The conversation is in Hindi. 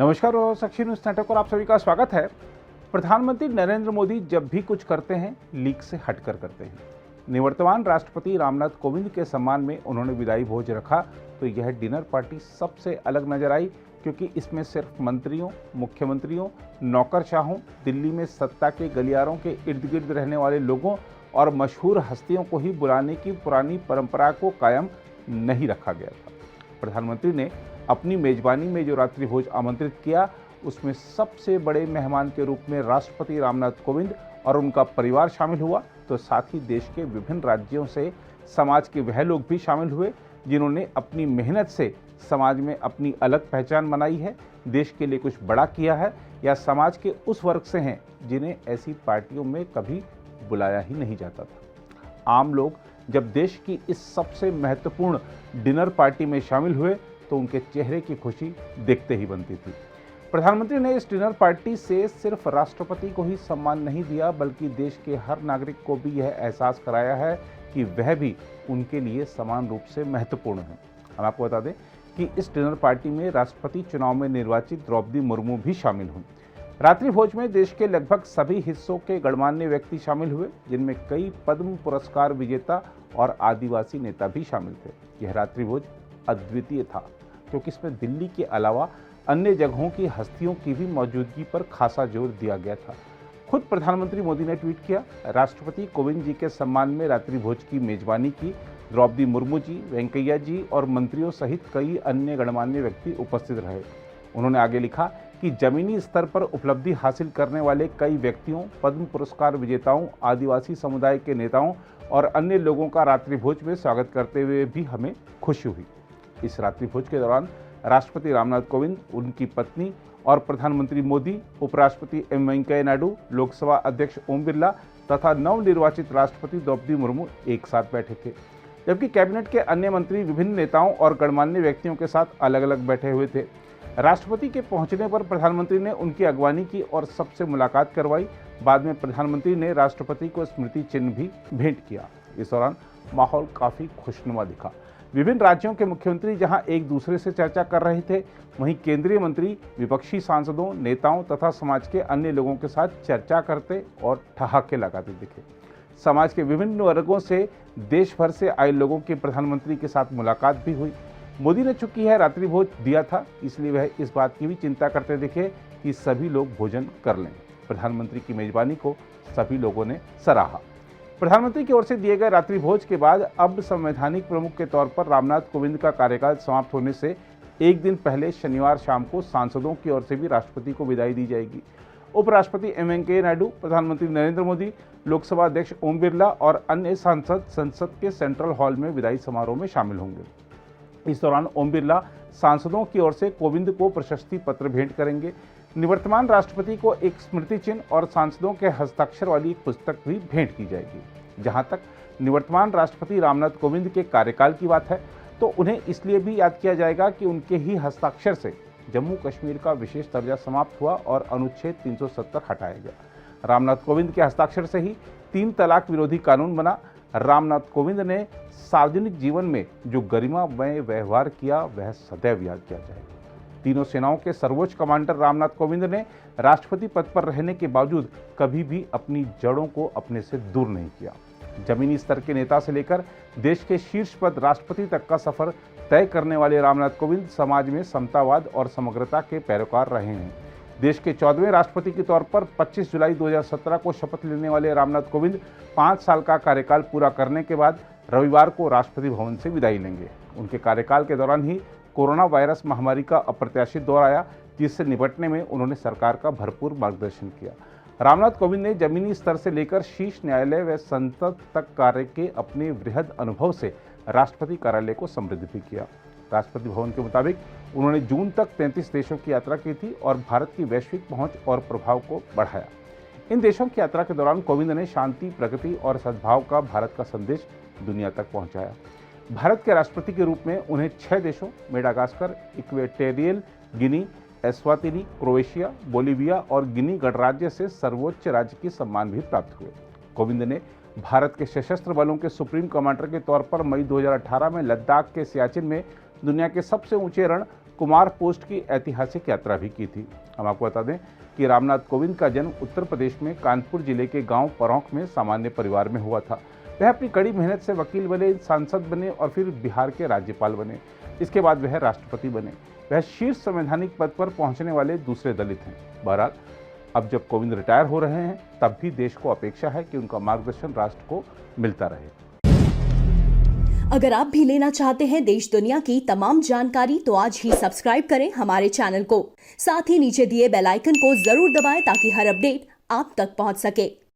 नमस्कार और साक्षी न्यूज़ नेटवर्क पर आप सभी का स्वागत है। प्रधानमंत्री नरेंद्र मोदी जब भी कुछ करते हैं लीक से हटकर करते हैं। निवर्तमान राष्ट्रपति रामनाथ कोविंद के सम्मान में उन्होंने विदाई भोज रखा तो यह डिनर पार्टी सबसे अलग नजर आई, क्योंकि इसमें सिर्फ मंत्रियों, मुख्यमंत्रियों, नौकरशाहों, दिल्ली में सत्ता के गलियारों के इर्द गिर्द रहने वाले लोगों और मशहूर हस्तियों को ही बुलाने की पुरानी परंपरा को कायम नहीं रखा गया था। प्रधानमंत्री ने अपनी मेजबानी में जो रात्रि भोज आमंत्रित किया, उसमें सबसे बड़े मेहमान के रूप में राष्ट्रपति रामनाथ कोविंद और उनका परिवार शामिल हुआ, तो साथ ही देश के विभिन्न राज्यों से समाज के वह लोग भी शामिल हुए जिन्होंने अपनी मेहनत से समाज में अपनी अलग पहचान बनाई है, देश के लिए कुछ बड़ा किया है, या समाज के उस वर्ग से हैं जिन्हें ऐसी पार्टियों में कभी बुलाया ही नहीं जाता था। आम लोग जब देश की इस सबसे महत्वपूर्ण डिनर पार्टी में शामिल हुए तो उनके चेहरे की खुशी देखते ही बनती थी। प्रधानमंत्री ने इस डिनर पार्टी से सिर्फ राष्ट्रपति को ही सम्मान नहीं दिया, बल्कि देश के हर नागरिक को भी यह एहसास कराया है कि वह भी उनके लिए समान रूप से महत्वपूर्ण है। हम आपको बता दें कि इस डिनर पार्टी में राष्ट्रपति चुनाव में निर्वाचित द्रौपदी मुर्मू भी शामिल हुई। रात्रि भोज में देश के लगभग सभी हिस्सों के गणमान्य व्यक्ति शामिल हुए, जिनमें कई पद्म पुरस्कार विजेता और आदिवासी नेता भी शामिल थे। यह रात्रि भोज अद्वितीय था क्योंकि इसमें दिल्ली के अलावा अन्य जगहों की हस्तियों की भी मौजूदगी पर खासा जोर दिया गया था। खुद प्रधानमंत्री मोदी ने ट्वीट किया, राष्ट्रपति कोविंद जी के सम्मान में रात्रि भोज की मेजबानी की। द्रौपदी मुर्मू जी, वेंकैया जी और मंत्रियों सहित कई अन्य गणमान्य व्यक्ति उपस्थित रहे। उन्होंने आगे लिखा कि जमीनी स्तर पर उपलब्धि हासिल करने वाले कई व्यक्तियों, पद्म पुरस्कार विजेताओं, आदिवासी समुदाय के नेताओं और अन्य लोगों का रात्रि भोज में स्वागत करते हुए भी हमें खुशी हुई। इस रात्रि भोज के दौरान राष्ट्रपति रामनाथ कोविंद, उनकी पत्नी और प्रधानमंत्री मोदी, उपराष्ट्रपति एम वेंकैया नायडू, लोकसभा अध्यक्ष ओम बिरला तथा नवनिर्वाचित राष्ट्रपति द्रौपदी मुर्मू एक साथ बैठे थे, जबकि कैबिनेट के अन्य मंत्री विभिन्न नेताओं और गणमान्य व्यक्तियों के साथ अलग अलग बैठे हुए थे। राष्ट्रपति के पहुंचने पर प्रधानमंत्री ने उनकी अगवानी की और सबसे मुलाकात करवाई। बाद में प्रधानमंत्री ने राष्ट्रपति को स्मृति चिन्ह भी भेंट किया। इस दौरान माहौल काफी खुशनुमा दिखा। विभिन्न राज्यों के मुख्यमंत्री जहां एक दूसरे से चर्चा कर रहे थे, वहीं केंद्रीय मंत्री विपक्षी सांसदों, नेताओं तथा समाज के अन्य लोगों के साथ चर्चा करते और ठहाके लगाते दिखे। समाज के विभिन्न वर्गों से देश भर से आए लोगों की प्रधानमंत्री के साथ मुलाकात भी हुई। मोदी ने चूंकि यह रात्रि भोज दिया था, इसलिए वह इस बात की भी चिंता करते दिखे कि सभी लोग भोजन कर लें। प्रधानमंत्री की मेजबानी को सभी लोगों ने सराहा। प्रधानमंत्री की ओर से दिए गए रात्रि भोज के बाद अब संवैधानिक प्रमुख के तौर पर रामनाथ कोविंद का कार्यकाल समाप्त होने से एक दिन पहले शनिवार शाम को सांसदों की ओर से भी राष्ट्रपति को विदाई दी जाएगी। उपराष्ट्रपति एम वेंकैया नायडू, प्रधानमंत्री नरेंद्र मोदी, लोकसभा अध्यक्ष ओम बिरला और अन्य सांसद संसद के सेंट्रल हॉल में विदाई समारोह में शामिल होंगे। इस दौरान ओम बिरला सांसदों की ओर से कोविंद को प्रशस्ति पत्र भेंट करेंगे। निवर्तमान राष्ट्रपति को एक स्मृति चिन्ह और सांसदों के हस्ताक्षर वाली एक पुस्तक भी भेंट की जाएगी। जहां तक निवर्तमान राष्ट्रपति रामनाथ कोविंद के कार्यकाल की बात है, तो उन्हें इसलिए भी याद किया जाएगा कि उनके ही हस्ताक्षर से जम्मू कश्मीर का विशेष दर्जा समाप्त हुआ और अनुच्छेद 370 हटाया गया। रामनाथ कोविंद के हस्ताक्षर से ही 3 तलाक विरोधी कानून बना। रामनाथ कोविंद ने सार्वजनिक जीवन में जो गरिमामय व्यवहार किया, वह सदैव याद किया जाएगा। तीनों सेनाओं के सर्वोच्च कमांडर रामनाथ कोविंद ने राष्ट्रपति पद पर रहने के बावजूद कभी भी अपनी जड़ों को अपने से दूर नहीं किया। जमीनी स्तर के नेता से लेकर देश के शीर्ष पद राष्ट्रपति तक का सफर तय करने वाले रामनाथ कोविंद समाज में समतावाद और समग्रता के पैरोकार रहे हैं। देश के 14वें राष्ट्रपति के तौर पर 25 जुलाई 2017 को शपथ लेने वाले रामनाथ कोविंद 5 साल का कार्यकाल पूरा करने के बाद रविवार को राष्ट्रपति भवन से विदाई लेंगे। उनके कार्यकाल के दौरान ही कोरोना वायरस महामारी का अप्रत्याशित दौर आया, जिससे निपटने में उन्होंने सरकार का भरपूर मार्गदर्शन किया। रामनाथ कोविंद ने जमीनी स्तर से लेकर शीर्ष न्यायालय व संसद तक कार्य के अपने वृहद अनुभव से राष्ट्रपति कार्यालय को समृद्ध भी किया। राष्ट्रपति भवन के मुताबिक उन्होंने जून तक 33 देशों की यात्रा की थी और भारत की वैश्विक पहुंच और प्रभाव को बढ़ाया। इन देशों की यात्रा के दौरान कोविंद ने शांति, प्रगति और सद्भाव का भारत का संदेश दुनिया तक पहुंचाया। भारत के राष्ट्रपति के रूप में उन्हें 6 देशों Madagascar, Equatorial Guinea, Eswatini, Croatia, Bolivia और गिनी गणराज्य से सर्वोच्च राजकीय सम्मान भी प्राप्त हुए। कोविंद ने भारत के सशस्त्र बलों के सुप्रीम कमांडर के तौर पर मई 2018 में लद्दाख के सियाचिन में दुनिया के सबसे ऊंचे रण कुमार पोस्ट की ऐतिहासिक यात्रा भी की थी। हम आपको बता दें कि रामनाथ कोविंद का जन्म उत्तर प्रदेश में कानपुर जिले के गांव परौंख में सामान्य परिवार में हुआ था। वह अपनी कड़ी मेहनत से वकील बने, सांसद बने और फिर बिहार के राज्यपाल बने। इसके बाद वह राष्ट्रपति बने। वह शीर्ष संवैधानिक पद पर पहुंचने वाले दूसरे दलित हैं। बहरहाल अब जब कोविंद रिटायर हो रहे हैं, तब भी देश को अपेक्षा है कि उनका मार्गदर्शन राष्ट्र को मिलता रहे। अगर आप भी लेना चाहते हैं देश दुनिया की तमाम जानकारी, तो आज ही सब्सक्राइब करें हमारे चैनल को। साथ ही नीचे दिए बेल आइकन को जरूर दबाएं ताकि हर अपडेट आप तक पहुंच सके।